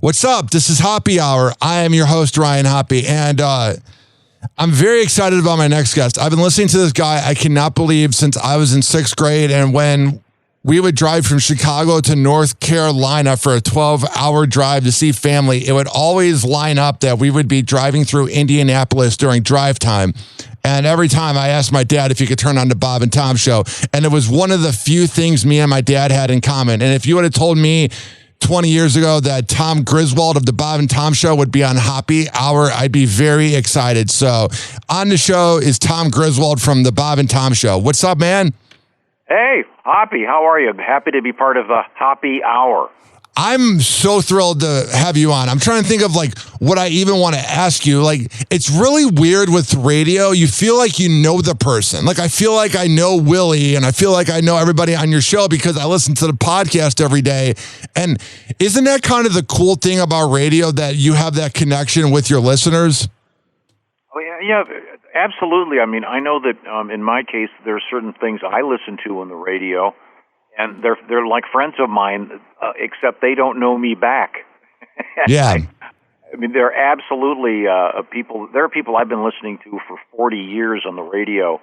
What's up? This is Hoppe Hour. I am your host, Ryan Hoppe, and I'm very excited about my next guest. I've been listening to this guy, I cannot believe, since I was in 6th grade, and when we would drive from Chicago to North Carolina for a 12-hour drive to see family, it would always line up that we would be driving through Indianapolis during drive time. And every time I asked my dad if he could turn on the Bob and Tom show, and it was one of the few things me and my dad had in common. And if you would have told me 20 years ago that Tom Griswold of the Bob and Tom show would be on Hoppe Hour, I'd be very excited. So on the show is Tom Griswold from the Bob and Tom show. What's up, man? Hey, Hoppe, how are you? Happy to be part of the Hoppe Hour. I'm so thrilled to have you on. I'm trying to think of like what I even want to ask you. Like, it's really weird with radio. You feel like you know the person. Like, I feel like I know Willie and I feel like I know everybody on your show because I listen to the podcast every day. And isn't that kind of the cool thing about radio, that you have that connection with your listeners? Oh, yeah, absolutely. I mean, I know that in my case, there are certain things I listen to on the radio, and they're like friends of mine, except they don't know me back. Yeah. I mean, they're absolutely people. There are people I've been listening to for 40 years on the radio,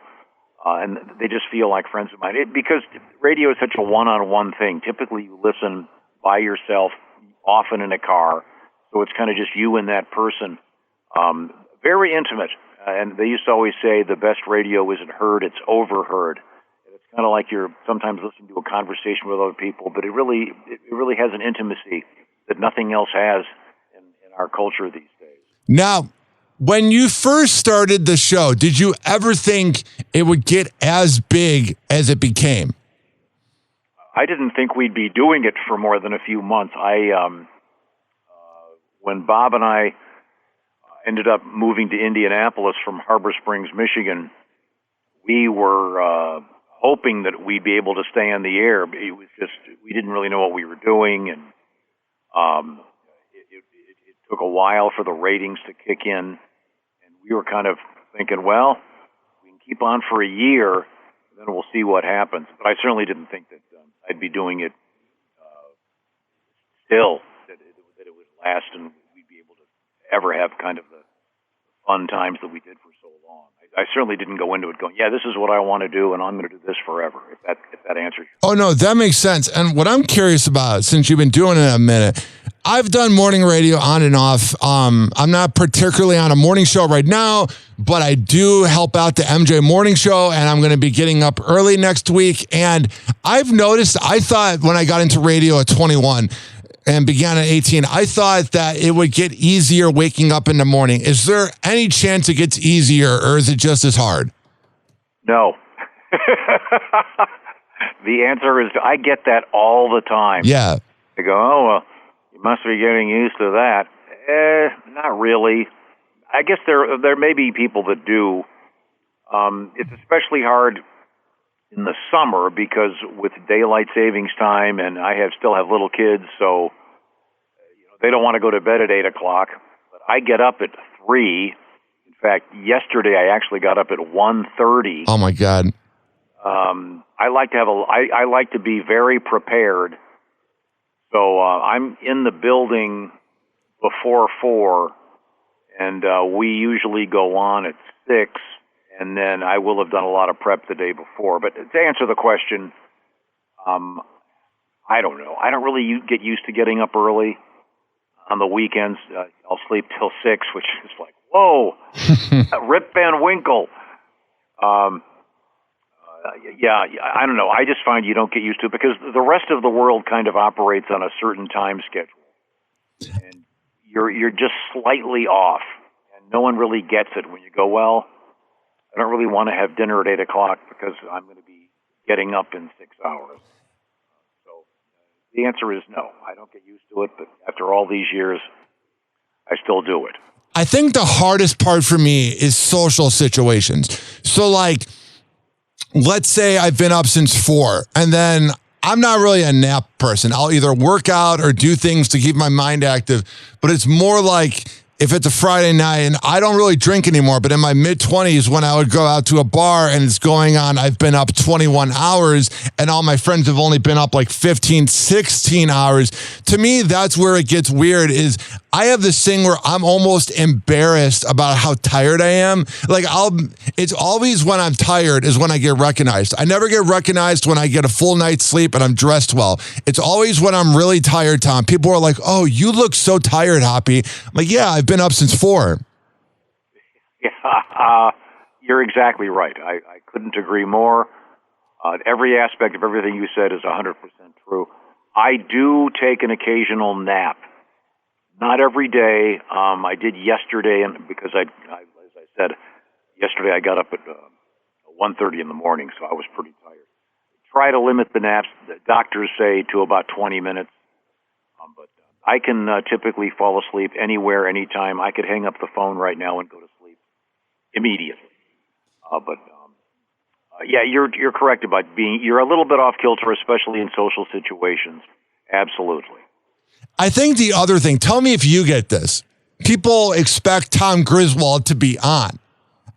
and they just feel like friends of mine. Because radio is such a one-on-one thing. Typically, you listen by yourself, often in a car, so it's kind of just you and that person. Very intimate. And they used to always say the best radio isn't heard, it's overheard. It's kind of like you're sometimes listening to a conversation with other people, but it really has an intimacy that nothing else has in our culture these days. Now, when you first started the show, did you ever think it would get as big as it became? I didn't think we'd be doing it for more than a few months. When Bob and I ended up moving to Indianapolis from Harbor Springs, Michigan, we were hoping that we'd be able to stay on the air. It was just, we didn't really know what we were doing, and it took a while for the ratings to kick in, and we were kind of thinking, well, we can keep on for a year, and then we'll see what happens. But I certainly didn't think that I'd be doing it still, that it would last, and we'd be able to ever have kind of the fun times that we did for so long. I certainly didn't go into it going, yeah, this is what I want to do, and I'm going to do this forever, if that answers you. Oh, no, that makes sense. And what I'm curious about, since you've been doing it a minute, I've done morning radio on and off. I'm not particularly on a morning show right now, but I do help out the MJ Morning Show, and I'm going to be getting up early next week. And I've noticed, I thought when I got into radio at 21 and began at 18, I thought that it would get easier waking up in the morning. Is there any chance it gets easier, or is it just as hard? No. The answer is, I get that all the time. Yeah. I go, oh, well, you must be getting used to that. Not really. I guess there may be people that do. It's especially hard in the summer because with daylight savings time, and I still have little kids, so they don't want to go to bed at 8 o'clock. But I get up at 3. In fact, yesterday I actually got up at 1:30. Oh my God. I like to be very prepared. So I'm in the building before 4, and we usually go on at 6. And then I will have done a lot of prep the day before. But to answer the question, I don't know. I don't really get used to getting up early. On the weekends, I'll sleep till 6, which is like, whoa, Rip Van Winkle. Yeah, I don't know. I just find you don't get used to it because the rest of the world kind of operates on a certain time schedule. And you're just slightly off. And no one really gets it when you go, well, I don't really want to have dinner at 8 o'clock because I'm going to be getting up in 6 hours. So the answer is no. I don't get used to it, but after all these years, I still do it. I think the hardest part for me is social situations. So like, let's say I've been up since 4, and then I'm not really a nap person. I'll either work out or do things to keep my mind active, but it's more like if it's a Friday night, and I don't really drink anymore, but in my mid-20s when I would go out to a bar and it's going on, I've been up 21 hours and all my friends have only been up like 15, 16 hours. To me, that's where it gets weird is I have this thing where I'm almost embarrassed about how tired I am. Like it's always when I'm tired is when I get recognized. I never get recognized when I get a full night's sleep and I'm dressed well. It's always when I'm really tired, Tom. People are like, oh, you look so tired, Hoppy. I'm like, yeah, I've been up since 4. Yeah, you're exactly right. I couldn't agree more. Every aspect of everything you said is 100% true. I do take an occasional nap. Not every day. I did yesterday, and because as I said, yesterday I got up at 1:30 in the morning, so I was pretty tired. Try to limit the naps. The doctors say to about 20 minutes, but I can typically fall asleep anywhere, anytime. I could hang up the phone right now and go to sleep immediately. Yeah, you're correct about you're a little bit off kilter, especially in social situations. Absolutely. I think the other thing, tell me if you get this. People expect Tom Griswold to be on.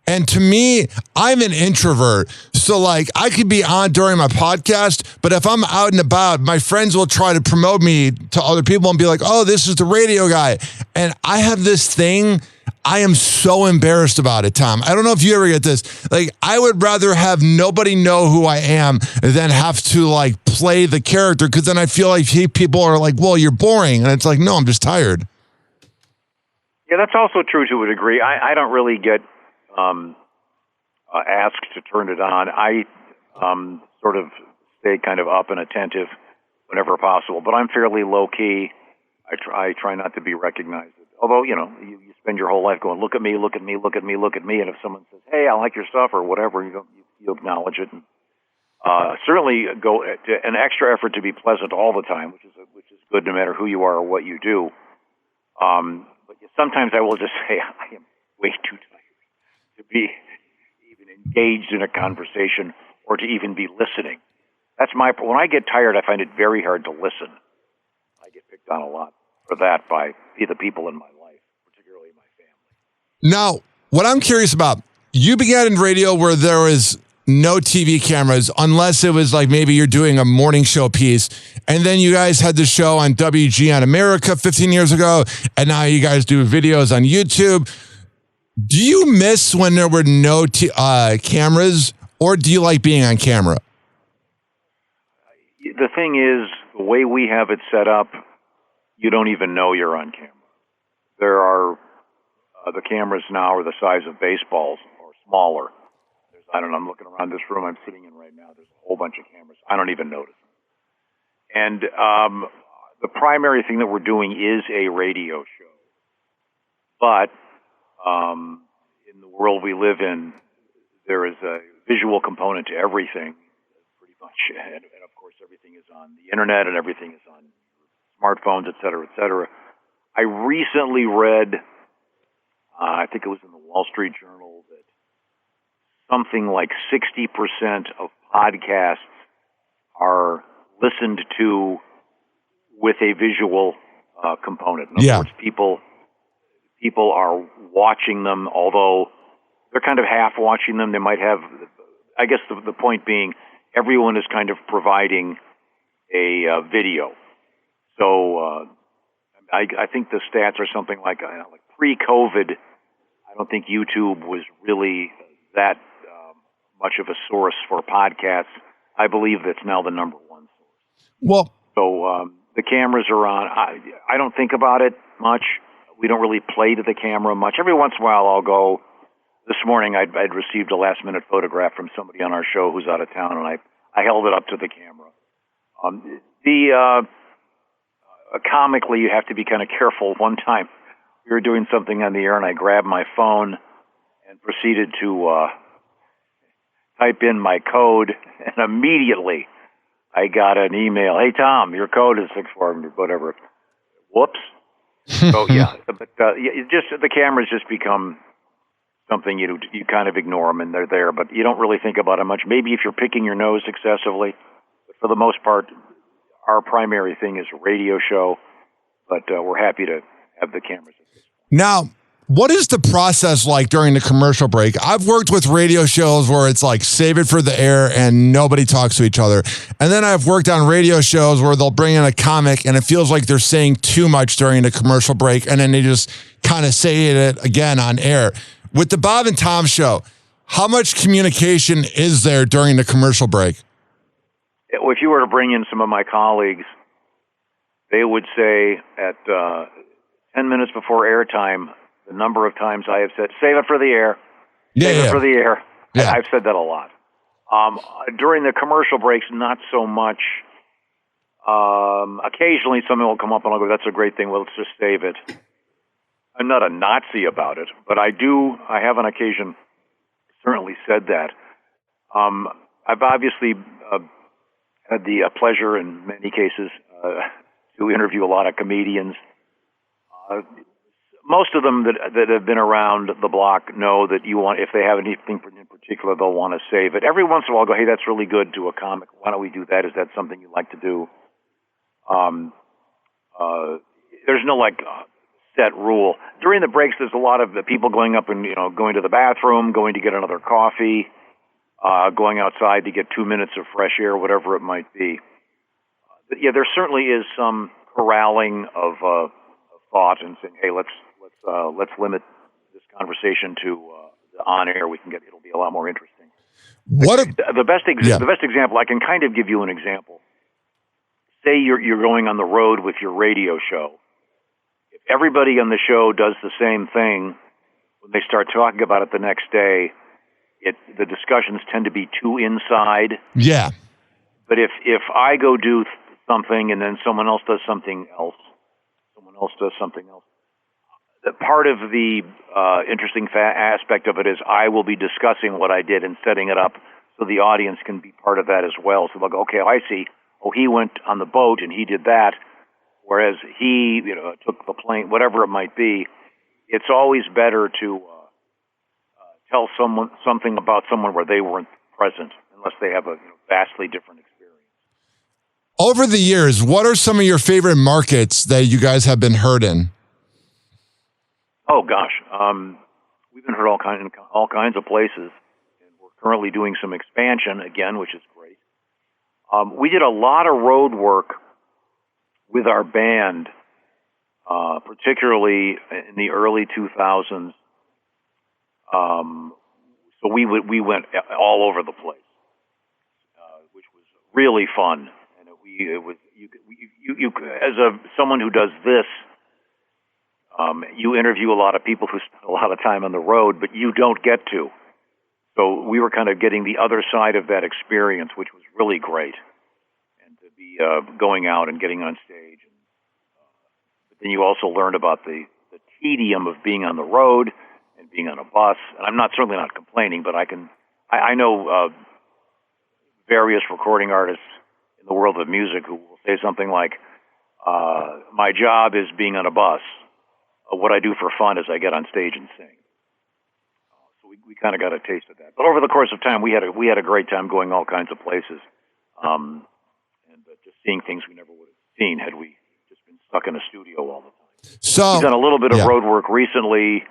And to me, I'm an introvert. So like I could be on during my podcast, but if I'm out and about, my friends will try to promote me to other people and be like, oh, this is the radio guy. And I have this thing. I am so embarrassed about it, Tom. I don't know if you ever get this. Like, I would rather have nobody know who I am than have to like play the character, because then I feel like people are like, well, you're boring. And it's like, no, I'm just tired. Yeah, that's also true to a degree. I don't really get asked to turn it on. I sort of stay kind of up and attentive whenever possible, but I'm fairly low key. I try not to be recognized. Although, you spend your whole life going, look at me, look at me, look at me, look at me. And if someone says, hey, I like your stuff or whatever, you acknowledge it. And certainly go to an extra effort to be pleasant all the time, which is good no matter who you are or what you do. But sometimes I will just say, I am way too tired to be even engaged in a conversation or to even be listening. When I get tired, I find it very hard to listen. I get picked on a lot for that by the people in my life, particularly my family. Now, what I'm curious about, you began in radio where there was no TV cameras, unless it was like maybe you're doing a morning show piece. And then you guys had the show on WGN America 15 years ago. And now you guys do videos on YouTube. Do you miss when there were no cameras, or do you like being on camera? The thing is, the way we have it set up, you don't even know you're on camera. There are, the cameras now are the size of baseballs or smaller. I'm looking around this room I'm sitting in right now. There's a whole bunch of cameras. I don't even notice them. And the primary thing that we're doing is a radio show. But in the world we live in, there is a visual component to everything, pretty much. And of course, everything is on the internet and everything is on smartphones, et cetera, et cetera. I recently read, I think it was in the Wall Street Journal, that something like 60% of podcasts are listened to with a visual component. In other words, people are watching them, although they're kind of half watching them. They might have, I guess the point being, everyone is kind of providing a video. So I think the stats are something like pre-COVID, I don't think YouTube was really that much of a source for podcasts. I believe that's now the number one source. Well, so the cameras are on. I don't think about it much. We don't really play to the camera much. Every once in a while I'll go. This morning I'd received a last-minute photograph from somebody on our show who's out of town, and I held it up to the camera. Comically, you have to be kind of careful. One time we were doing something on the air, and I grabbed my phone and proceeded to type in my code, and immediately I got an email. Hey, Tom, your code is 64, whatever. Whoops. So, yeah, but the cameras just become something you kind of ignore them, and they're there, but you don't really think about it much. Maybe if you're picking your nose excessively, but for the most part, our primary thing is a radio show, but we're happy to have the cameras at this point. Now, what is the process like during the commercial break? I've worked with radio shows where it's like save it for the air and nobody talks to each other. And then I've worked on radio shows where they'll bring in a comic and it feels like they're saying too much during the commercial break and then they just kind of say it again on air. With the Bob and Tom show, how much communication is there during the commercial break? If you were to bring in some of my colleagues, they would say at 10 minutes before airtime, the number of times I have said, save it for the air, save it for the air. Yeah. I've said that a lot. During the commercial breaks, not so much. Occasionally someone will come up and I'll go, that's a great thing, well, let's just save it. I'm not a Nazi about it, but I have on occasion certainly said that. I've obviously had the pleasure in many cases to interview a lot of comedians. Most of them that have been around the block know that if they have anything in particular, they'll want to save it. Every once in a while I'll go, hey, that's really good to a comic. Why don't we do that? Is that something you'd like to do? There's no set rule. During the breaks, there's a lot of people going up and, going to the bathroom, going to get another coffee, going outside to get 2 minutes of fresh air, whatever it might be. But yeah, there certainly is some corralling of thought and saying, hey, let's limit this conversation to on air. It'll be a lot more interesting. The best example, I can kind of give you an example. Say you're going on the road with your radio show. If everybody on the show does the same thing, when they start talking about it the next day, the discussions tend to be too inside. Yeah. But if I go do something and then someone else does something else, the part of the interesting aspect of it is I will be discussing what I did and setting it up so the audience can be part of that as well. So they'll go, okay, I see. Oh, he went on the boat and he did that, whereas he took the plane, whatever it might be. It's always better to tell someone something about someone where they weren't present, unless they have a vastly different experience. Over the years, what are some of your favorite markets that you guys have been heard in? Oh gosh, we've been heard all kinds of places, and we're currently doing some expansion again, which is great. We did a lot of road work with our band, particularly in the early 2000s. So we went all over the place, which was really fun. And it was as someone who does this, you interview a lot of people who spend a lot of time on the road, but you don't get to. So we were kind of getting the other side of that experience, which was really great, and to be going out and getting on stage. But then you also learned about the tedium of being on the road and being on a bus. And I'm certainly not complaining, but I know various recording artists in the world of music who will say something like, my job is being on a bus. What I do for fun is I get on stage and sing. So we kind of got a taste of that. But over the course of time, we had a great time going all kinds of places, and just seeing things we never would have seen had we just been stuck in a studio all the time. So we've done a little bit of road work recently,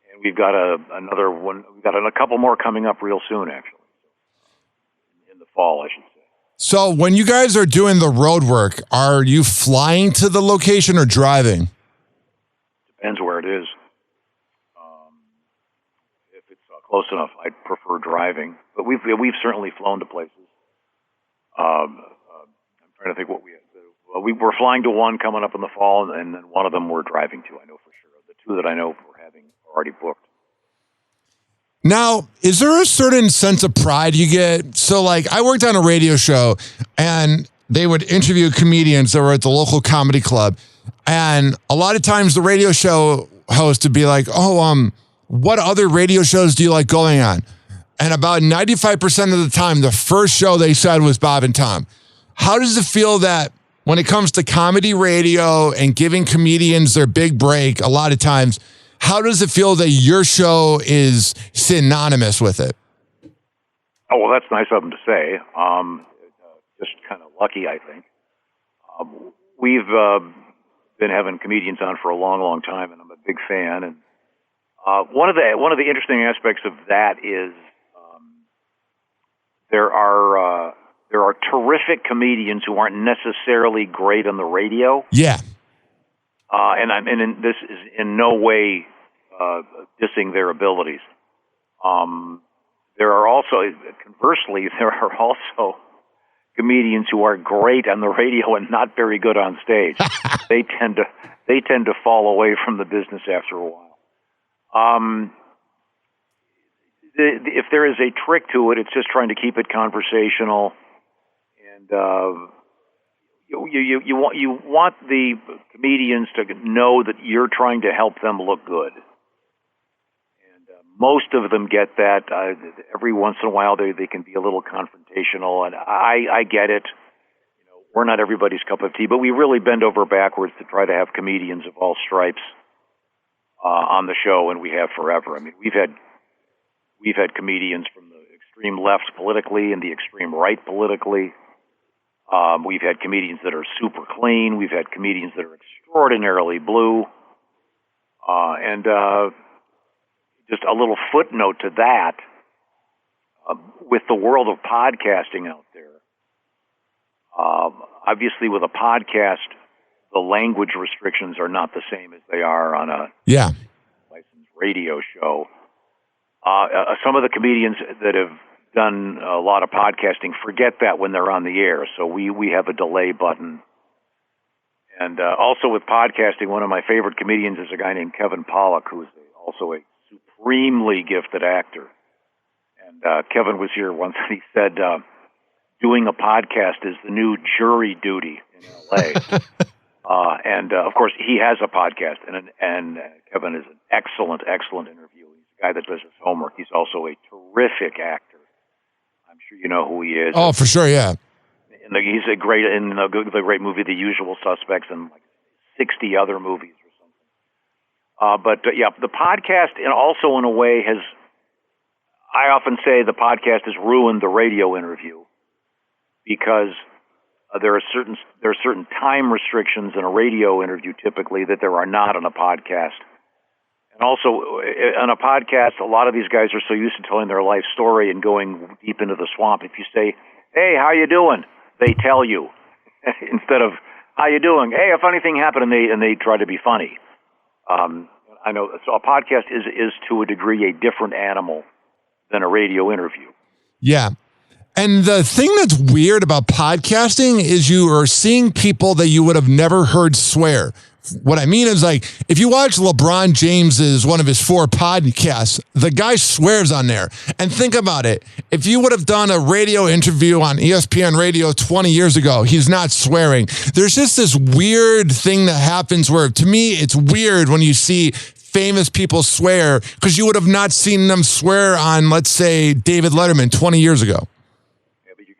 and we've got another one. We've got a couple more coming up real soon, actually, in the fall, I should say. So when you guys are doing the road work, are you flying to the location or driving? Depends where it is. If it's close enough, I'd prefer driving. But we've certainly flown to places. I'm trying to think what we had. We were flying to one coming up in the fall, and then one of them we're driving to, I know for sure. The two that I know we're having are already booked. Now, is there a certain sense of pride you get? So, I worked on a radio show, and they would interview comedians that were at the local comedy club. And a lot of times the radio show host would be like, what other radio shows do you like going on? And about 95% of the time, the first show they said was Bob and Tom. How does it feel that when it comes to comedy radio and giving comedians their big break, a lot of times, how does it feel that your show is synonymous with it? Oh, well, that's nice of them to say. Just kind of lucky, I think. We've been having comedians on for a long, long time, and I'm a big fan. And one of the interesting aspects of that is there are terrific comedians who aren't necessarily great on the radio. Yeah. And this is in no way dissing their abilities. There are also, conversely, there are also comedians who are great on the radio and not very good on stage. They tend to fall away from the business after a while. If there is a trick to it, it's just trying to keep it conversational, and you want the comedians to know that you're trying to help them look good. Most of them get that. Every once in a while, they can be a little confrontational, and I get it. We're not everybody's cup of tea, but we really bend over backwards to try to have comedians of all stripes on the show, and we have forever. I mean, we've had comedians from the extreme left politically and the extreme right politically. We've had comedians that are super clean. We've had comedians that are extraordinarily blue, and just a little footnote to that, with the world of podcasting out there, obviously with a podcast, the language restrictions are not the same as they are on a licensed radio show. Some of the comedians that have done a lot of podcasting forget that when they're on the air, so we have a delay button. And also with podcasting, one of my favorite comedians is a guy named Kevin Pollak, who's also a supremely gifted actor. And Kevin was here once, and he said, doing a podcast is the new jury duty in L.A. And of course, he has a podcast, and Kevin is an excellent interview. He's a guy that does his homework. He's also a terrific actor. I'm sure you know who he is. Oh, for sure, yeah. And he's a great in the great movie The Usual Suspects and like 60 other movies. But the podcast, and also in a way, I often say the podcast has ruined the radio interview, because there are certain time restrictions in a radio interview typically that there are not on a podcast. And also on a podcast, a lot of these guys are so used to telling their life story and going deep into the swamp. If you say, "Hey, how you doing?" they tell you instead of "How you doing?" "Hey, a funny thing happened," and they try to be funny. I know. So a podcast is to a degree a different animal than a radio interview. Yeah. And the thing that's weird about podcasting is you are seeing people that you would have never heard swear. What I mean is, like, if you watch LeBron James's, one of his 4 podcasts, the guy swears on there. And think about it. If you would have done a radio interview on ESPN radio 20 years ago, he's not swearing. There's just this weird thing that happens where, to me, it's weird when you see famous people swear, because you would have not seen them swear on, let's say, David Letterman 20 years ago. Yeah, but you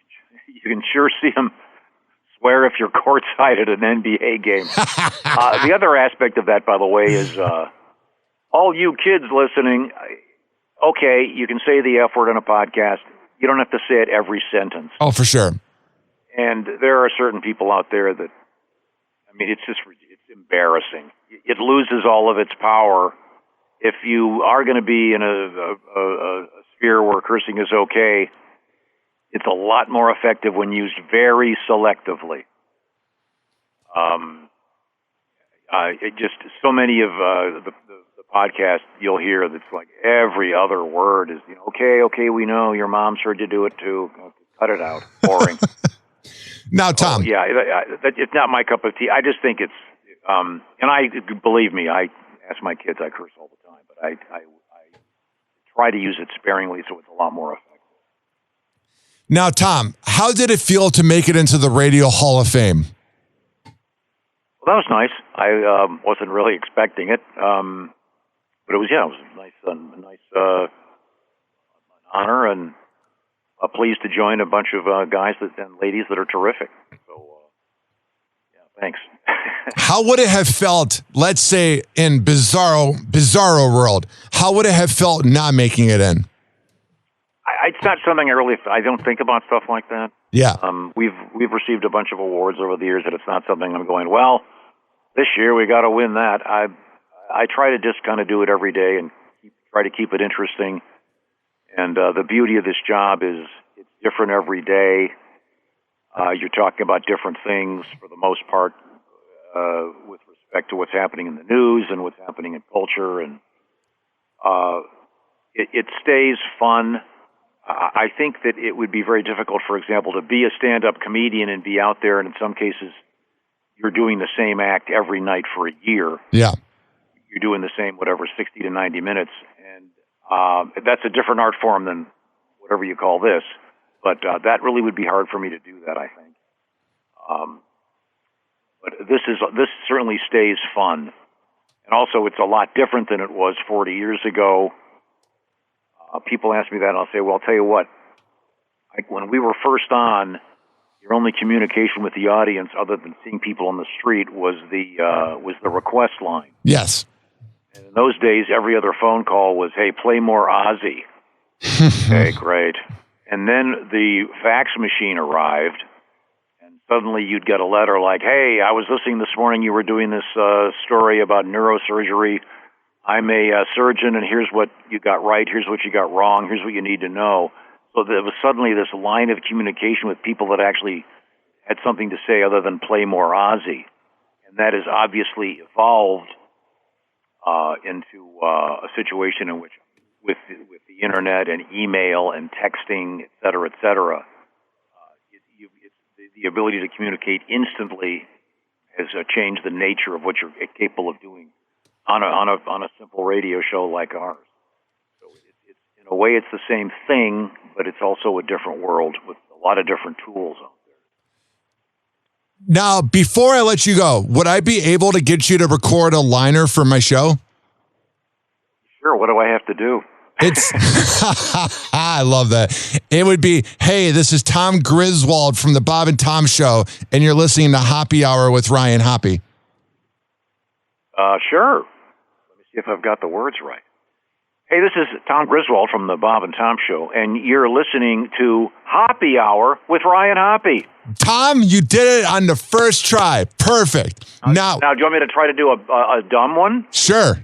can sure see him swear if you're courtside at an NBA game. The other aspect of that, by the way, is all you kids listening, okay, you can say the F word on a podcast. You don't have to say it every sentence. Oh, for sure. And there are certain people out there that, I mean, it's embarrassing. It loses all of its power. If you are going to be in a sphere where cursing is okay, it's a lot more effective when used very selectively. Just so many of the podcasts you'll hear that's like every other word is, okay, we know your mom's heard you do it too. Cut it out. Boring. Now, Tom. It's not my cup of tea. I just think it's, and believe me, I ask my kids, I curse all the time, but I try to use it sparingly so it's a lot more effective. Now, Tom, how did it feel to make it into the Radio Hall of Fame? Well, that was nice. I wasn't really expecting it, but it was a nice honor, and pleased to join a bunch of guys and ladies that are terrific. So, thanks. How would it have felt, let's say, in Bizarro World? How would it have felt not making it in? It's not something I don't think about stuff like that. Yeah. We've received a bunch of awards over the years, and it's not something I'm going, well, this year we got to win that. I try to just kind of do it every day and try to keep it interesting. And the beauty of this job is it's different every day. You're talking about different things for the most part with respect to what's happening in the news and what's happening in culture. And it stays fun. I think that it would be very difficult, for example, to be a stand-up comedian and be out there, and in some cases, you're doing the same act every night for a year. Yeah. You're doing the same, 60 to 90 minutes. And that's a different art form than whatever you call this. But that really would be hard for me to do that, I think. But this certainly stays fun. And also, it's a lot different than it was 40 years ago. People ask me that, and I'll say, well, I'll tell you what. When we were first on, your only communication with the audience, other than seeing people on the street, was the request line. Yes. And in those days, every other phone call was, hey, play more Ozzy. Okay, great. And then the fax machine arrived, and suddenly you'd get a letter like, hey, I was listening this morning, you were doing this story about neurosurgery. I'm a surgeon, and here's what you got right, here's what you got wrong, here's what you need to know. So there was suddenly this line of communication with people that actually had something to say other than play more Ozzy. And that has obviously evolved into a situation in which, with the internet and email and texting, et cetera, the ability to communicate instantly has changed the nature of what you're capable of doing on a simple radio show like ours. So it's in a way it's the same thing, but it's also a different world with a lot of different tools out there. Now, before I let you go, would I be able to get you to record a liner for my show? Sure. What do I have to do? It's I love that. It would be, hey, this is Tom Griswold from the Bob and Tom Show, and you're listening to Hoppe Hour with Ryan Hoppe. Sure. Let me see if I've got the words right. Hey, this is Tom Griswold from the Bob and Tom Show, and you're listening to Hoppe Hour with Ryan Hoppe. Tom, you did it on the first try. Perfect. Now, do you want me to try to do a dumb one? Sure.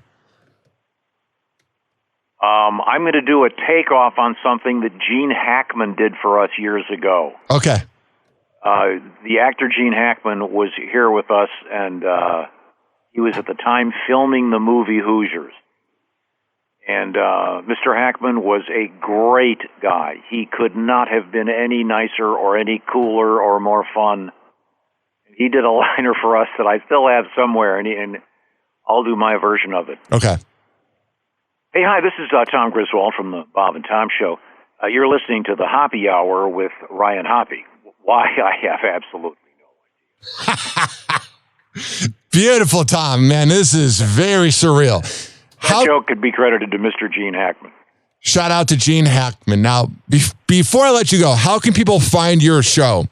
I'm going to do a takeoff on something that Gene Hackman did for us years ago. Okay. The actor Gene Hackman was here with us, and he was at the time filming the movie Hoosiers. And Mr. Hackman was a great guy. He could not have been any nicer or any cooler or more fun. He did a liner for us that I still have somewhere, and I'll do my version of it. Okay. Hey, hi, this is Tom Griswold from the Bob and Tom Show. You're listening to the Hoppe Hour with Ryan Hoppe. Why, I have absolutely no idea. Beautiful, Tom. Man, this is very surreal. That joke could be credited to Mr. Gene Hackman. Shout out to Gene Hackman. Now, before I let you go, how can people find your show?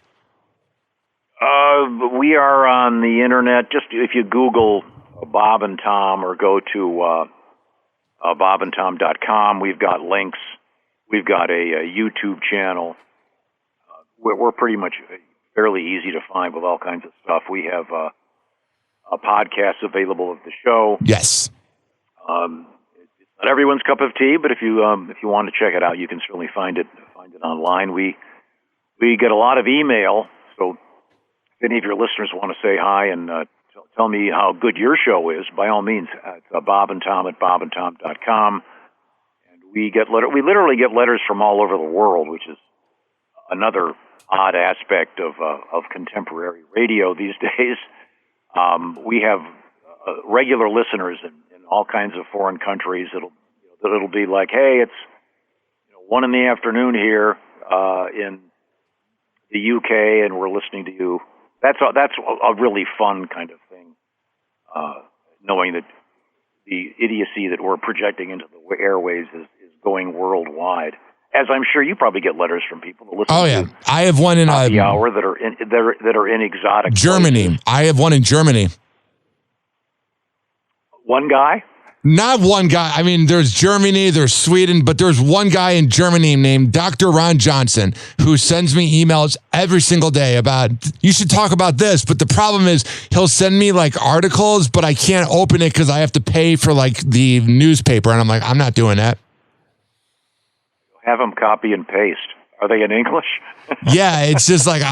We are on the internet. Just if you Google Bob and Tom or go to bobandtom.com, we've got links. We've got a YouTube channel. We're pretty much fairly easy to find with all kinds of stuff. We have a podcast available of the show. Yes. It's not everyone's cup of tea, but if you want to check it out, you can certainly find it online. We get a lot of email, so if any of your listeners want to say hi and tell me how good your show is, by all means, it's Bob and Tom at bobandtom.com. And we literally get letters from all over the world, which is another odd aspect of contemporary radio these days. We have regular listeners in all kinds of foreign countries. It'll be like, hey, it's 1 p.m. here in the UK, and we're listening to you. That's a really fun kind of thing, knowing that the idiocy that we're projecting into the airwaves is going worldwide. As I'm sure you probably get letters from people that listen. Oh yeah, I have one in the hour that are in exotic Germany. places. I have one in Germany. One guy? Not one guy. I mean, there's Germany, there's Sweden, but there's one guy in Germany named Dr. Ron Johnson who sends me emails every single day about, you should talk about this. But the problem is he'll send me like articles, but I can't open it because I have to pay for like the newspaper. And I'm like, I'm not doing that. Have them copy and paste. Are they in English? Yeah, it's just like,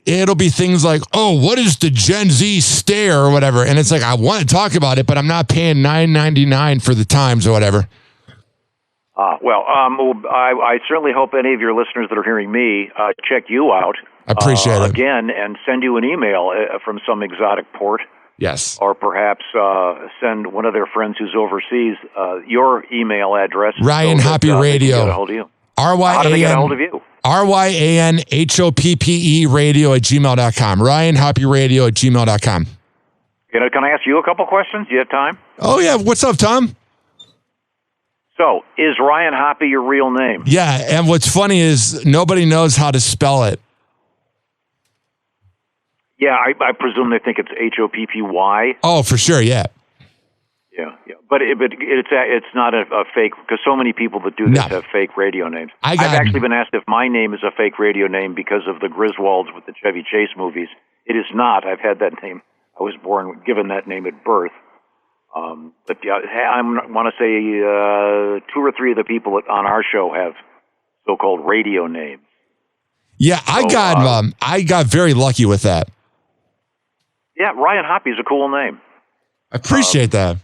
it'll be things like, oh, what is the Gen Z stare or whatever? And it's like, I want to talk about it, but I'm not paying $9.99 for the Times or whatever. I certainly hope any of your listeners that are hearing me check you out. I appreciate it. Again, and send you an email from some exotic port. Yes. Or perhaps send one of their friends who's overseas your email address. Ryan Hoppe Radio. Get a hold of you. How do they get a hold of you? RyanHoppe radio@gmail.com. RyanHoppe radio@gmail.com. Can I ask you a couple questions? Do you have time? Oh, yeah. What's up, Tom? So, is Ryan Hoppe your real name? Yeah, and what's funny is nobody knows how to spell it. Yeah, I presume they think it's Hoppy. Oh, for sure, yeah. Yeah. But it's not a fake, because so many people that do this have fake radio names. I've actually been asked if my name is a fake radio name because of the Griswolds with the Chevy Chase movies. It is not. I've had that name. I was given that name at birth. But yeah, I want to say 2 or 3 of the people on our show have so-called radio names. Yeah, I got very lucky with that. Yeah, Ryan Hoppe is a cool name. I appreciate that.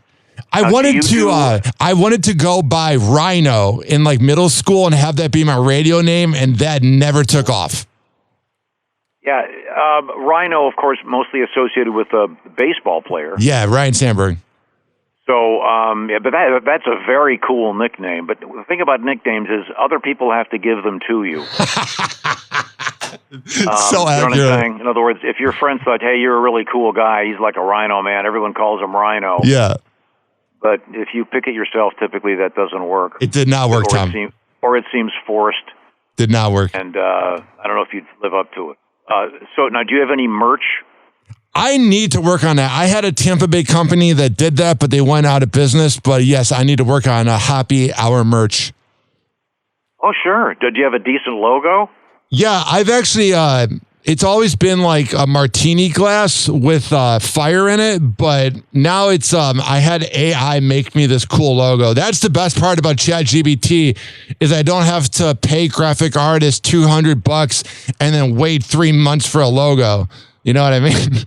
I wanted to go by Rhino in like middle school and have that be my radio name, and that never took off. Yeah, Rhino, of course, mostly associated with a baseball player. Yeah, Ryan Sandberg. So, but that's a very cool nickname. But the thing about nicknames is other people have to give them to you. So accurate. You know what I'm saying? In other words, if your friend thought, hey, you're a really cool guy, he's like a Rhino man, everyone calls him Rhino. Yeah. But if you pick it yourself, typically that doesn't work. It did not work, Tom. It seems forced. Did not work. And I don't know if you'd live up to it. So now, do you have any merch? I need to work on that. I had a Tampa Bay company that did that, but they went out of business. But yes, I need to work on a Hoppe Hour merch. Oh, sure. Did you have a decent logo? Yeah, I've actually, it's always been like a martini glass with fire in it, but now it's, I had AI make me this cool logo. That's the best part about ChatGPT is I don't have to pay graphic artists $200 and then wait 3 months for a logo. You know what I mean?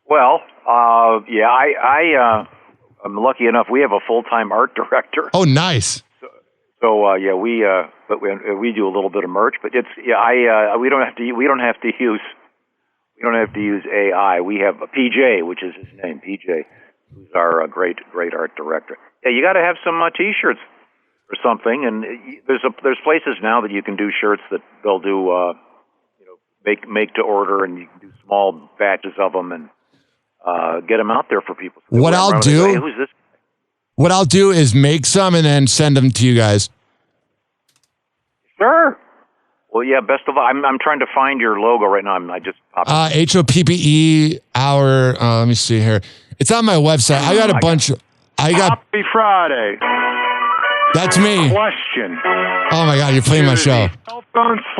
Well, yeah, I'm lucky enough. We have a full-time art director. Oh, nice. So yeah, we do a little bit of merch, but it's we don't have to use AI. We have a PJ, which is his name, PJ, who's our great art director. Yeah, you got to have some T-shirts or something, and there's places now that you can do shirts that they'll do make to order, and you can do small batches of them and get them out there for people. So what I'll do. Hey, who's this? What I'll do is make some and then send them to you guys. Sure. Well, yeah, best of all. I'm trying to find your logo right now. I just popped HOPPE Hour. Let me see here. It's on my website. I got a bunch. Happy Friday. That's me. Question. Oh my God, you're playing my show. Cell phone /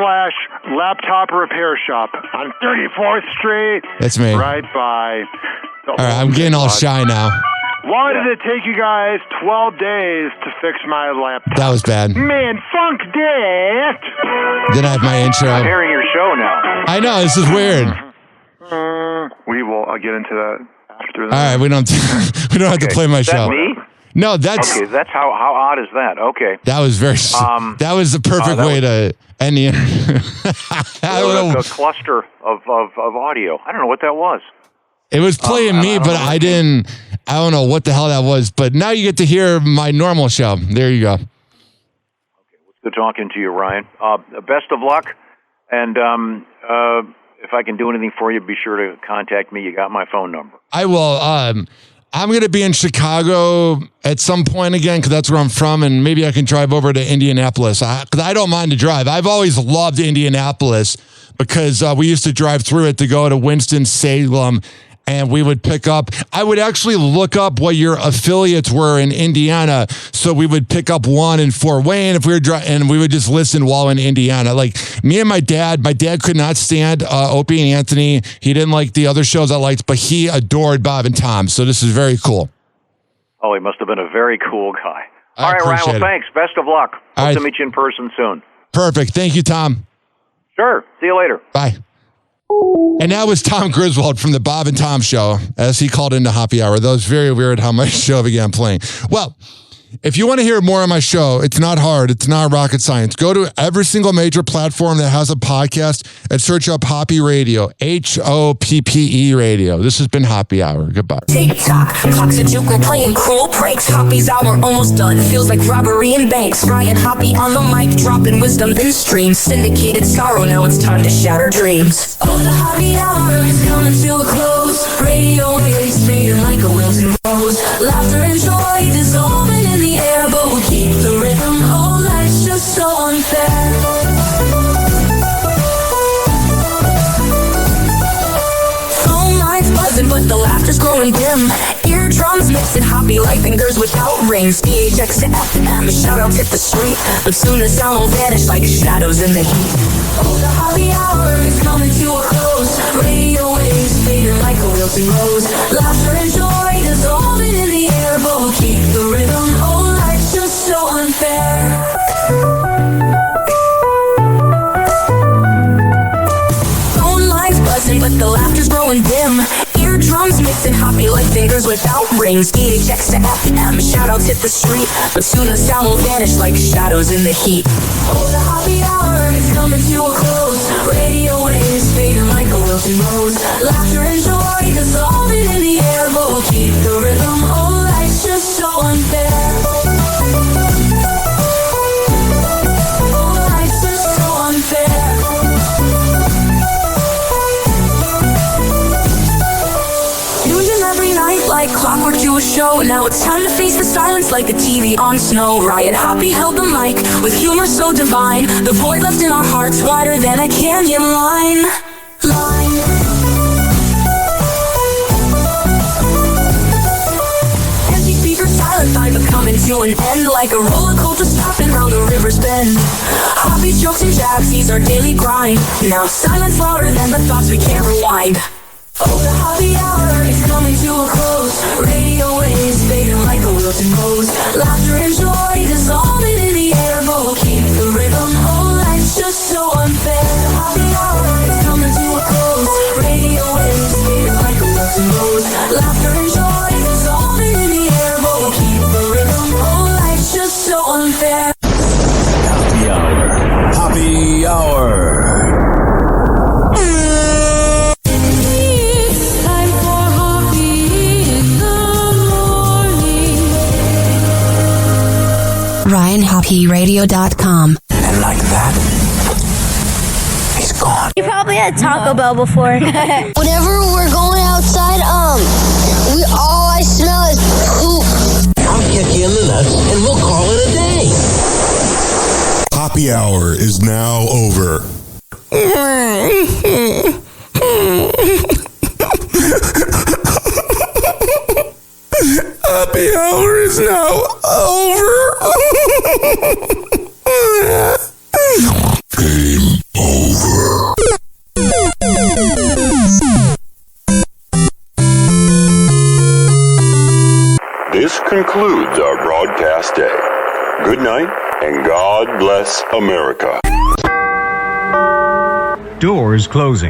laptop repair shop on 34th Street. That's me. Right by. All right, I'm getting all shy now. Why did it take you guys 12 days to fix my laptop? That was bad. Man, funk that. Then I have my intro. I'm hearing your show now. I know, this is weird. We will. I'll get into that after that. All right, we don't have to play my show. Is that me? No, that's okay. That's how odd is that? Okay. That was very. That was the perfect way to end the interview. A cluster of audio. I don't know what that was. It was playing me, but I don't know what the hell that was. But now you get to hear my normal show. There you go. Okay, well, it's good talking to you, Ryan. Best of luck, and if I can do anything for you, be sure to contact me. You got my phone number. I will. I'm going to be in Chicago at some point again because that's where I'm from, and maybe I can drive over to Indianapolis because I don't mind to drive. I've always loved Indianapolis because we used to drive through it to go to Winston-Salem and we would pick up. I would actually look up what your affiliates were in Indiana, so we would pick up one in Fort Wayne if we were and we would just listen while in Indiana. Like me and my dad could not stand Opie and Anthony. He didn't like the other shows I liked, but he adored Bob and Tom. So this is very cool. Oh, he must have been a very cool guy. I All right, Ryan, well, appreciate it. thanks. Best of luck. Hope right. to meet you in person soon. Perfect. Thank you, Tom. Sure. See you later. Bye. And that was Tom Griswold from the Bob and Tom Show, as he called into Happy Hour. That was very weird how my show began playing. Well, if you want to hear more of my show, it's not hard. It's not rocket science. Go to every single major platform that has a podcast and search up Hoppe Radio, Hoppe Radio. This has been Happy Hour. Goodbye. TikTok, clocks a juke, we're playing cruel pranks. Hoppe's hour almost done, feels like robbery in banks. Ryan Hoppe on the mic, dropping wisdom in streams. Syndicated sorrow, now it's time to shatter dreams. Oh, the Happy Hour is coming to a close. Radio waves fading like a wilted rose. Laughter and joy dissolving in the air, but we'll keep the rhythm. Oh, life's just so unfair. Phone lines buzzing, but the laughter's growing dim. Eardrums mixing Hoppe like fingers without rings. DHX to FM, shoutouts hit the street, but soon the sound will vanish like shadows in the heat. Oh, the Happy Hour is coming to a close. Radio waves fading like a wilting rose. Laughter and joy dissolving in the air, but we'll keep the rhythm. Oh, life's just so unfair. Phone lines buzzing, but the laughter's growing dim. Eardrums mixing Hoppe like fingers without rings. DHX to FM, shoutouts hit the street, but soon the sound will vanish like shadows in the heat. Oh, the Happy Hour is coming to a close. Radio waves fading like a wilting rose. Laughter and joy dissolving in the air, but we'll keep the rhythm. Oh, life's just so unfair. Oh, life's just so unfair. Every night like clockwork to a show. Now it's time to face the silence like a TV on snow. Ryan Hoppe held the mic with humor so divine. The void left in our hearts wider than a canyon line. Empty speakers silent, I'm coming to an end like a roller coaster stopping round the river's bend. Hoppe's jokes and jabs, these are daily grind. Now silence louder than the thoughts we can't rewind. Oh, the Happy Hour is coming to a close. Radio waves fading like a wilted rose. Laughter and joy dissolving in the air, but we'll keep the rhythm. Oh, life's just so unfair. The Happy Hour is coming to a close. Radio waves fading like a wilted rose. Laughter and joy dissolving in the air, but we'll keep the rhythm. Oh, life's just so unfair. Happy Hour. Happy Hour. RyanHoppeRadio.com. And like that, he's gone. You probably had Taco Bell before. Whenever we're going outside, all I smell is poop. I'll kick you in the nuts and we'll call it a day. Happy Hour is now over. Happy Hour is now over. Game over. This concludes our broadcast day. Good night, and God bless America. Doors closing.